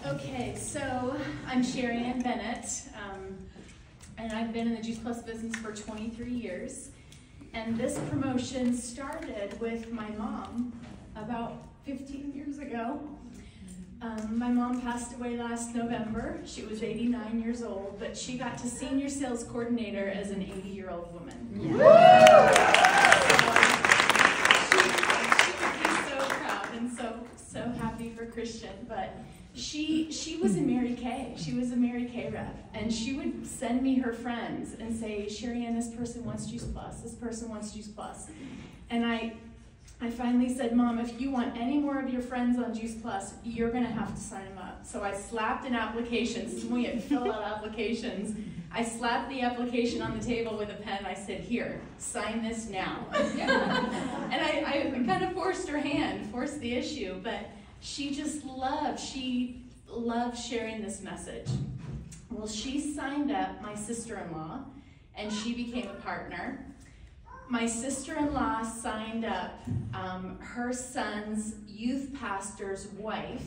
Okay, so I'm Sherry Ann Bennett, and I've been in the Juice Plus business for 23 years. And this promotion started with my mom about 15 years ago. My mom passed away last November. She was 89 years old, but she got to senior sales coordinator as an 80-year-old woman. Yeah. She would be so proud and so happy for Christian, but she was in Mary Kay. She was a Mary Kay rep, and she would send me her friends and say, Sherry Ann, this person wants Juice Plus. This person wants Juice Plus. And I finally said, Mom, if you want any more of your friends on Juice Plus, you're going to have to sign them up. So I slapped an application. This is when we had to fill out applications. I slapped the application on the table with a pen. I said, here, sign this now. And I kind of forced her hand, forced the issue, but she loved sharing this message. Well, she signed up my sister-in-law, and she became a partner. My sister-in-law signed up her son's youth pastor's wife.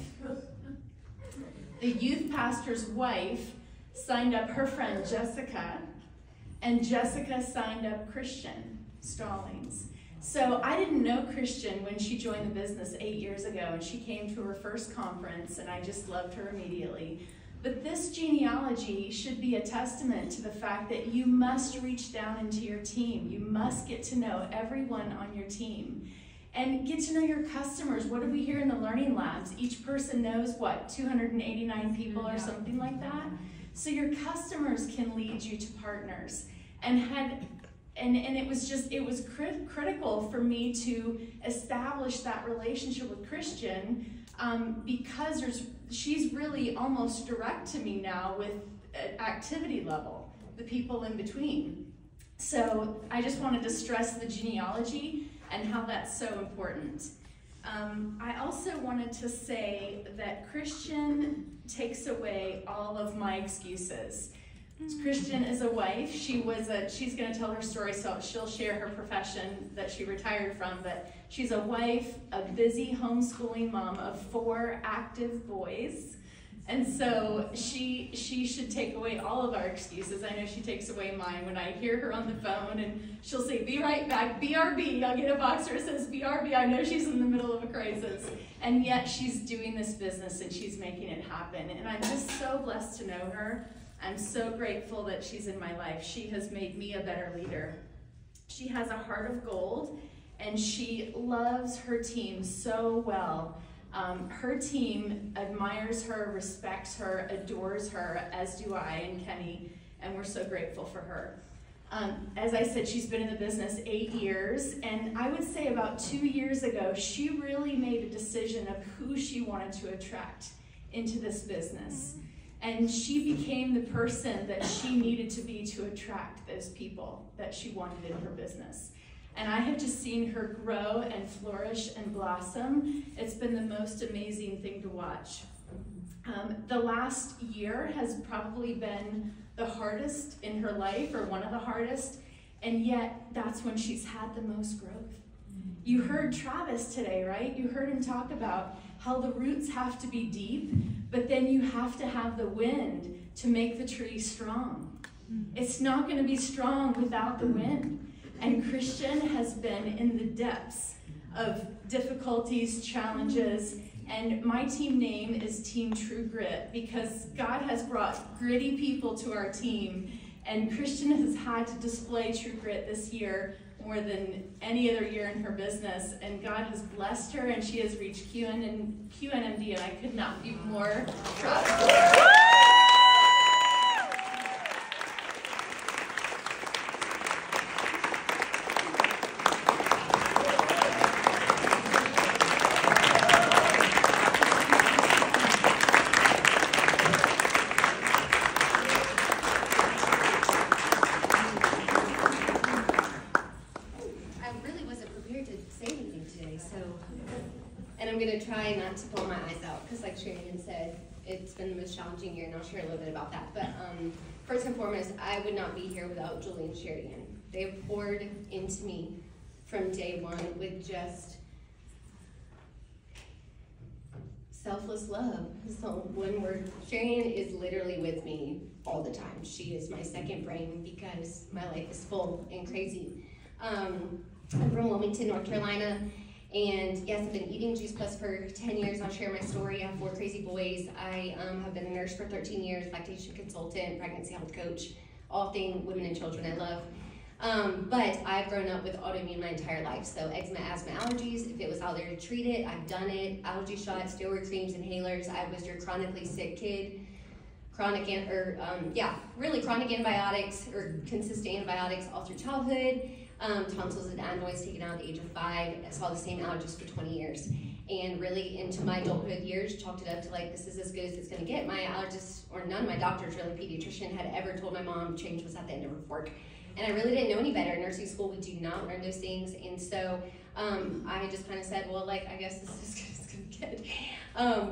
The youth pastor's wife signed up her friend Jessica, and Jessica signed up Christian Stallings. So I didn't know Christian when she joined the business 8 years ago, and she came to her first conference, and I just loved her immediately. But this genealogy should be a testament to the fact that you must reach down into your team. You must get to know everyone on your team. And get to know your customers. What do we hear in the learning labs? Each person knows, what, 289 people or something like that? So your customers can lead you to partners. And it was critical for me to establish that relationship with Christian because she's really almost direct to me now with activity level, the people in between. So I just wanted to stress the genealogy and how that's so important. I also wanted to say that Christian takes away all of my excuses. Christian is a wife. She's going to tell her story, so she'll share her profession that she retired from, but she's a wife, a busy homeschooling mom of 4 active boys. And so she should take away all of our excuses. I know she takes away mine when I hear her on the phone and she'll say, be right back, BRB. I'll get a boxer that says BRB. I know she's in the middle of a crisis. And yet she's doing this business and she's making it happen. And I'm just so blessed to know her. I'm so grateful that she's in my life. She has made me a better leader. She has a heart of gold, and she loves her team so well. Her team admires her, respects her, adores her, as do I and Kenny, and we're so grateful for her. As I said, she's been in the business 8 years, and I would say about 2 years ago, she really made a decision of who she wanted to attract into this business. And she became the person that she needed to be to attract those people that she wanted in her business. And I have just seen her grow and flourish and blossom. It's been the most amazing thing to watch. The last year has probably been the hardest in her life, or one of the hardest, and yet that's when she's had the most growth. You heard Travis today, right? You heard him talk about how the roots have to be deep, but then you have to have the wind to make the tree strong. It's not going to be strong without the wind. And Christian has been in the depths of difficulties, challenges, and my team name is Team True Grit because God has brought gritty people to our team, and Christian has had to display true grit this year more than any other year in her business, and God has blessed her, and she has reached QNMD, and I could not be more proud. Try not to pull my eyes out because, like Sherry said, it's been the most challenging year, and I'll share a little bit about that. But first and foremost, I would not be here without Julie and Sherry. They have poured into me from day one with just selfless love. So one word, Sharian is literally with me all the time. She is my second brain because my life is full and crazy. I'm from Wilmington, North Carolina, and yes, I've been eating Juice Plus for 10 years. I'll share my story. I have 4 crazy boys. I have been a nurse for 13 years, lactation consultant, pregnancy health coach, all things women and children I love. But I've grown up with autoimmune my entire life. So eczema, asthma, allergies, if it was out there to treat it, I've done it. Allergy shots, steroid creams, inhalers. I was your chronically sick kid. Chronic antibiotics or consistent antibiotics all through childhood. Tonsils and adenoids taken out at the age of 5. I saw the same allergist for 20 years. And really into my adulthood years, chalked it up to like, this is as good as it's gonna get. My allergist, or none of my doctors, really pediatrician, had ever told my mom change was at the end of her fork. And I really didn't know any better. In nursing school, we do not learn those things. And so I just kind of said, well, like, I guess this is as good as it's gonna get.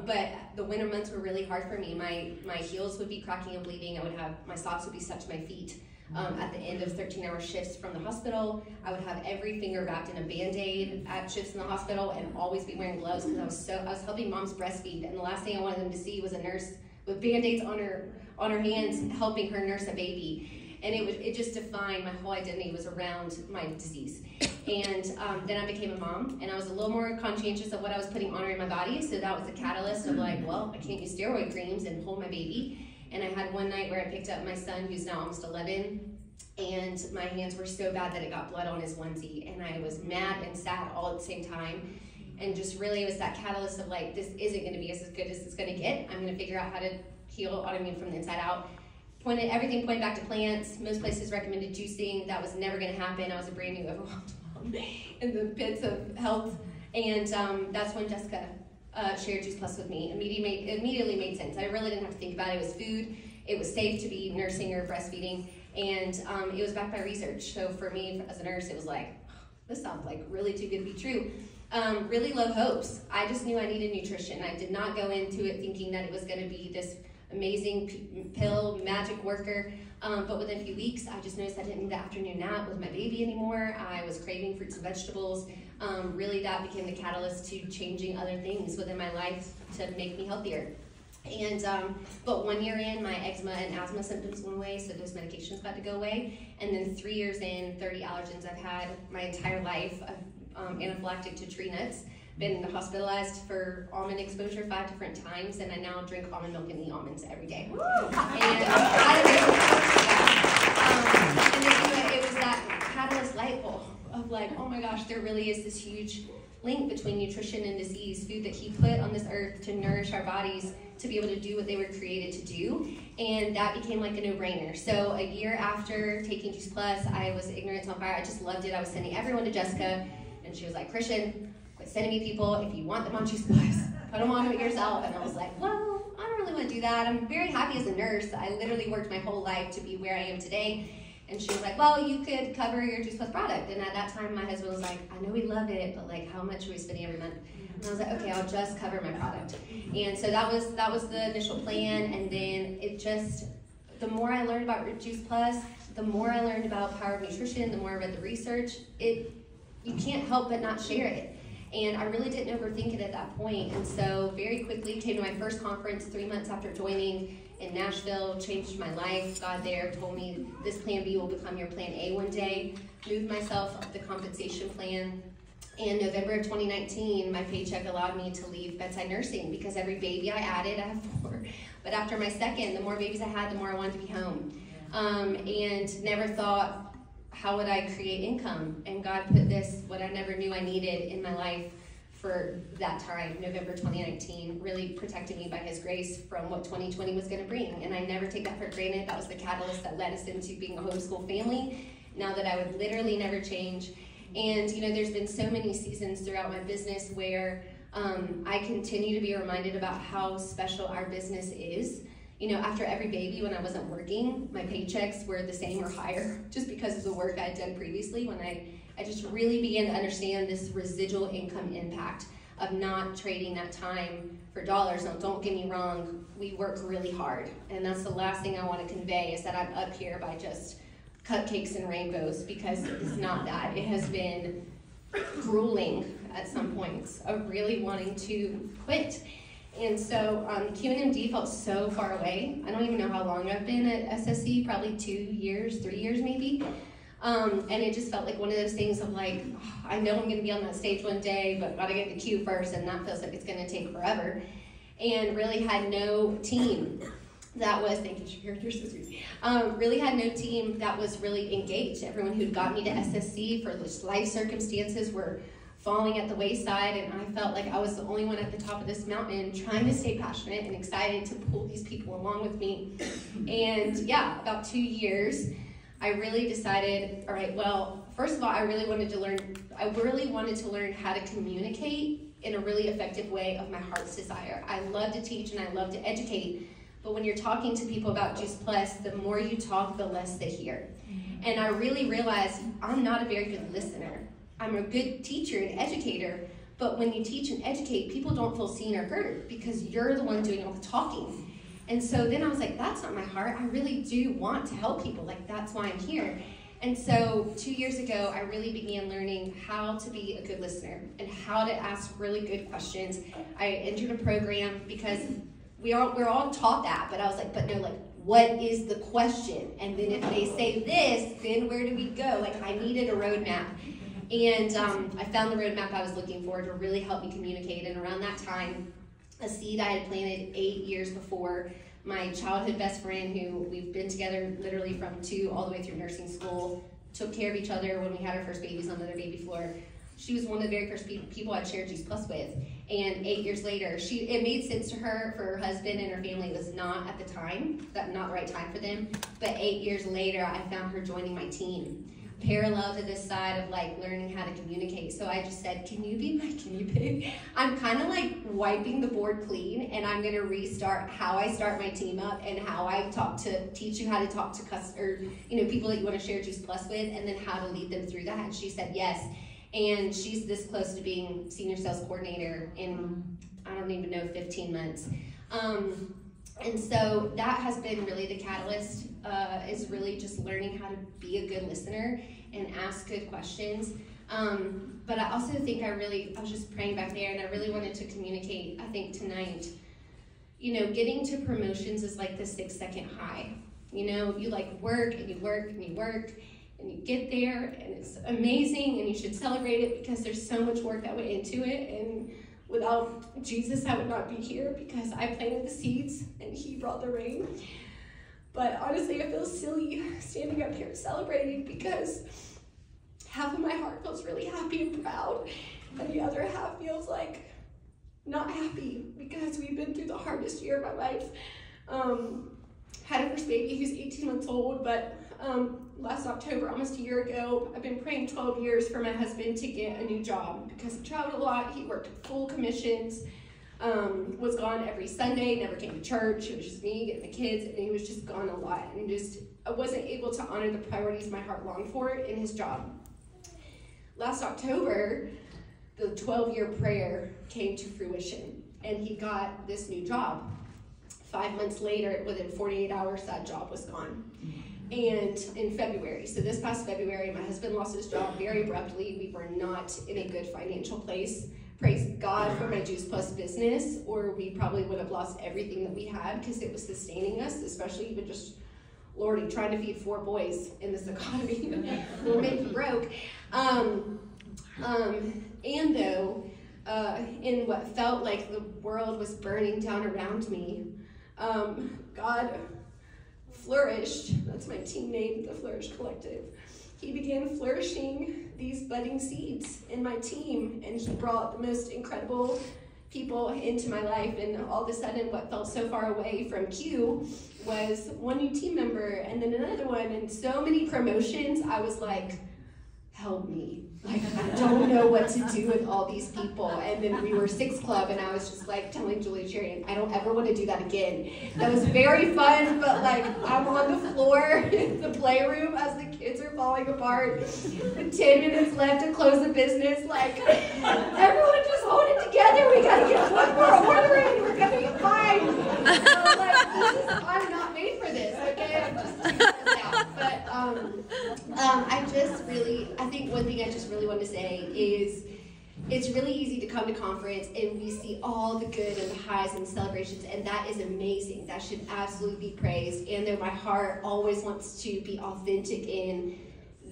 But the winter months were really hard for me. My heels would be cracking and bleeding. My socks would be stuck to my feet. At the end of 13-hour shifts from the hospital, I would have every finger wrapped in a Band-Aid at shifts in the hospital and always be wearing gloves because I was helping moms breastfeed, and the last thing I wanted them to see was a nurse with Band-Aids on her hands helping her nurse a baby. And it just defined my whole identity was around my disease. And then I became a mom, and I was a little more conscientious of what I was putting on her in my body, so that was the catalyst of like, well, I can't use steroid creams and hold my baby. And I had one night where I picked up my son, who's now almost 11, and my hands were so bad that it got blood on his onesie. And I was mad and sad all at the same time. And just really, it was that catalyst of like, this isn't gonna be as good as it's gonna get. I'm gonna figure out how to heal autoimmune from the inside out. Everything pointed back to plants. Most places recommended juicing. That was never gonna happen. I was a brand new overwhelmed mom in the pits of health. And that's when Jessica shared Juice Plus with me. Immediately made sense. I really didn't have to think about it. It was food. It was safe to be nursing or breastfeeding, and it was backed by research. So for me, as a nurse, it was like, this sounds like really too good to be true. Really low hopes. I just knew I needed nutrition. I did not go into it thinking that it was going to be this amazing pill magic worker. But within a few weeks, I just noticed I didn't need the afternoon nap with my baby anymore. I was craving fruits and vegetables. Really, that became the catalyst to changing other things within my life to make me healthier. And but 1 year in, my eczema and asthma symptoms went away, so those medications got to go away. And then 3 years in, 30 allergens I've had my entire life. I'm anaphylactic to tree nuts. Been hospitalized for almond exposure 5 different times, and I now drink almond milk and eat almonds every day. And it was that catalyst light bulb of like, oh my gosh, there really is this huge link between nutrition and disease, food that he put on this earth to nourish our bodies to be able to do what they were created to do, and that became like a no-brainer. So a year after taking Juice Plus, I was ignorance on fire. I just loved it. I was sending everyone to Jessica, and she was like, Christian, quit sending me people. If you want them on Juice Plus, put them on it yourself. And I was like, well, I don't really want to do that. I'm very happy as a nurse. I literally worked my whole life to be where I am today. And she was like, well, you could cover your Juice Plus product. And at that time, my husband was like, I know we love it, but like, how much are we spending every month? And I was like, okay, I'll just cover my product. And so that was the initial plan. And then it just, the more I learned about Juice Plus, the more I learned about Power of Nutrition, the more I read the research, you can't help but not share it. And I really didn't overthink it at that point. And so very quickly came to my first conference 3 months after joining in Nashville, changed my life. God there told me this plan B will become your plan A one day. Moved myself up the compensation plan. In November of 2019, my paycheck allowed me to leave bedside nursing because every baby I added, I have 4. But after my second, the more babies I had, the more I wanted to be home. And never thought, how would I create income? And God put this, what I never knew I needed in my life for that time, November 2019, really protected me by His grace from what 2020 was going to bring. And I never take that for granted. That was the catalyst that led us into being a homeschool family. Now that I would literally never change. And you know, there's been so many seasons throughout my business where I continue to be reminded about how special our business is. You know, after every baby, when I wasn't working, my paychecks were the same or higher just because of the work I had done previously. When I just really began to understand this residual income impact of not trading that time for dollars. Now, don't get me wrong, we work really hard. And that's the last thing I want to convey is that I'm up here by just cupcakes and rainbows, because it's not that. It has been grueling at some points of really wanting to quit. And so QNMD felt so far away. I don't even know how long I've been at SSC, probably 2 years, 3 years maybe. And it just felt like one of those things of like, oh, I know I'm going to be on that stage one day, but gotta get the cue first, and that feels like it's going to take forever. And really had no team that was, thank you, Shakira, you're so sweet. Really had no team that was really engaged. Everyone who'd got me to SSC for just life circumstances were falling at the wayside, and I felt like I was the only one at the top of this mountain trying to stay passionate and excited to pull these people along with me. And yeah, about 2 years, I really decided, all right, well, first of all, I really wanted to learn how to communicate in a really effective way of my heart's desire. I love to teach and I love to educate, but when you're talking to people about Juice Plus, the more you talk, the less they hear. And I really realized I'm not a very good listener. I'm a good teacher and educator, but when you teach and educate, people don't feel seen or heard because you're the one doing all the talking. And so then I was like, that's not my heart. I really do want to help people. Like, that's why I'm here. And so 2 years ago, I really began learning how to be a good listener and how to ask really good questions. I entered a program because we're all taught that, but I was like, but no, like, what is the question? And then if they say this, then where do we go? Like, I needed a roadmap. And I found the roadmap I was looking for to really help me communicate. And around that time, a seed I had planted 8 years before, my childhood best friend, who we've been together literally from 2 all the way through nursing school, took care of each other when we had our first babies on the baby floor. She was one of the very first people I'd shared Juice Plus with. And 8 years later, it made sense to her for her husband and her family. It was not at the time, not the right time for them. But 8 years later, I found her joining my team, parallel to this side of like learning how to communicate. So I just said, can you be my guinea pig? I'm kind of like wiping the board clean, and I'm going to restart how I start my team up and how I teach you how to talk to people that you want to share Juice Plus with, and then how to lead them through that. And she said yes. And she's this close to being senior sales coordinator in, I don't even know, 15 months. And so that has been really the catalyst, is really just learning how to be a good listener and ask good questions. But I also think I was just praying back there, and I really wanted to communicate, I think tonight, getting to promotions is like the 6-second high. You like work and you work and you work, and you get there, and it's amazing, and you should celebrate it because there's so much work that went into it. And without Jesus, I would not be here because I planted the seeds and he brought the rain. But honestly, I feel silly standing up here celebrating because half of my heart feels really happy and proud, and the other half feels like not happy because we've been through the hardest year of my life. Had a first baby who's 18 months old, but last October, almost a year ago, I've been praying 12 years for my husband to get a new job because he traveled a lot. He worked full commissions, was gone every Sunday, never came to church. It was just me getting the kids, and he was just gone a lot. And I wasn't able to honor the priorities my heart longed for in his job. Last October, the 12-year prayer came to fruition, and he got this new job. 5 months later, within 48 hours, that job was gone. And in February, so this past February, my husband lost his job very abruptly. We were not in a good financial place. Praise God for my Juice Plus business, or we probably would have lost everything that we had because it was sustaining us, especially even just, Lordy, trying to feed 4 boys in this economy will make you broke. And though, in what felt like the world was burning down around me, God flourished. That's my team name, the Flourish Collective. He began flourishing these budding seeds in my team, and he brought the most incredible people into my life. And all of a sudden, what felt so far away from Q was one new team member and then another one, and so many promotions. I was like, help me. Like, I don't know what to do with all these people. And then we were 6 Club, and I was just like telling Julie Sherry, I don't ever want to do that again. That was very fun, but like, I'm on the floor in the playroom as the kids are falling apart with 10 minutes left to close the business. Like, everyone just hold it together. We gotta get one more order in. We're gonna be fine. So, like, I'm not made for this, okay? I'm just too stressed out. But I think one thing I just really want to say is it's really easy to come to conference and we see all the good and the highs and celebrations, and that is amazing. That should absolutely be praised. And though my heart always wants to be authentic in,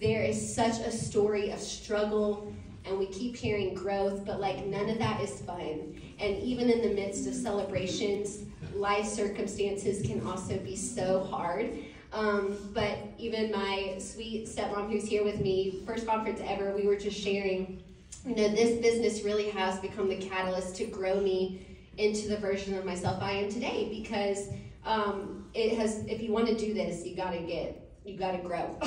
there is such a story of struggle, and we keep hearing growth, but like none of that is fun. And even in the midst of celebrations, life circumstances can also be so hard. But even my sweet stepmom who's here with me, first conference ever, we were just sharing, this business really has become the catalyst to grow me into the version of myself I am today, because if you want to do this, you got to grow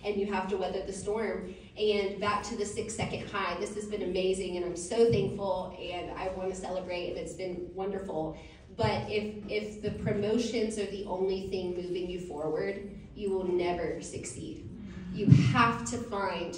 and you have to weather the storm. And back to the 6-second high, this has been amazing, and I'm so thankful, and I want to celebrate, and it's been wonderful. But if the promotions are the only thing moving you forward, you will never succeed. You have to find,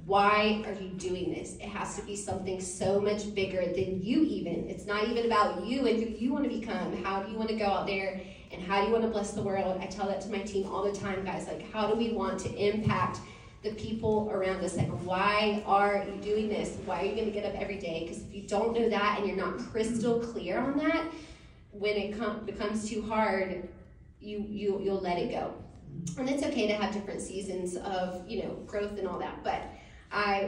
why are you doing this? It has to be something so much bigger than you even. It's not even about you and who you want to become. How do you want to go out there, and how do you want to bless the world? I tell that to my team all the time, guys. Like, how do we want to impact the people around us? Like, why are you doing this? Why are you going to get up every day? Because if you don't know that and you're not crystal clear on that, when it becomes too hard, you'll let it go. And it's okay to have different seasons of growth and all that. But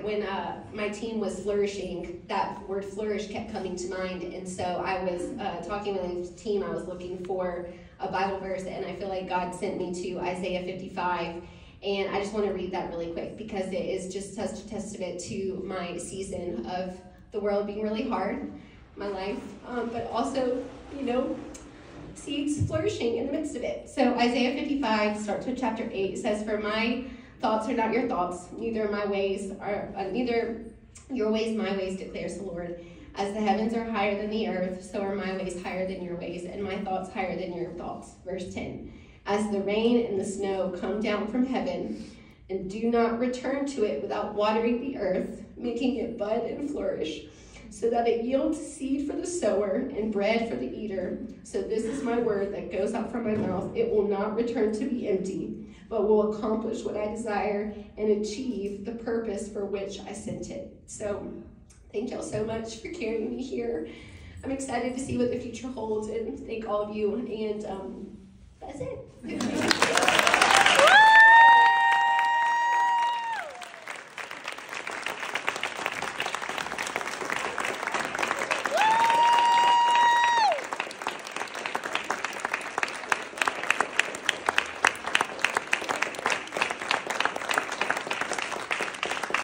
when my team was flourishing, that word flourish kept coming to mind. And so I was talking with the team. I was looking for a Bible verse, and I feel like God sent me to Isaiah 55. And I just want to read that really quick, because it is just such a testament to my season of the world being really hard, my life, but also, seeds flourishing in the midst of it. So Isaiah 55 starts with chapter 8. It says, "For my thoughts are not your thoughts, neither your ways my ways, declares the Lord. As the heavens are higher than the earth, so are my ways higher than your ways, and my thoughts higher than your thoughts." Verse 10. "As the rain and the snow come down from heaven, and do not return to it without watering the earth, making it bud and flourish, so that it yields seed for the sower and bread for the eater. So this is my word that goes out from my mouth. It will not return to be empty, but will accomplish what I desire and achieve the purpose for which I sent it." So thank y'all so much for carrying me here. I'm excited to see what the future holds, and thank all of you. And that's it.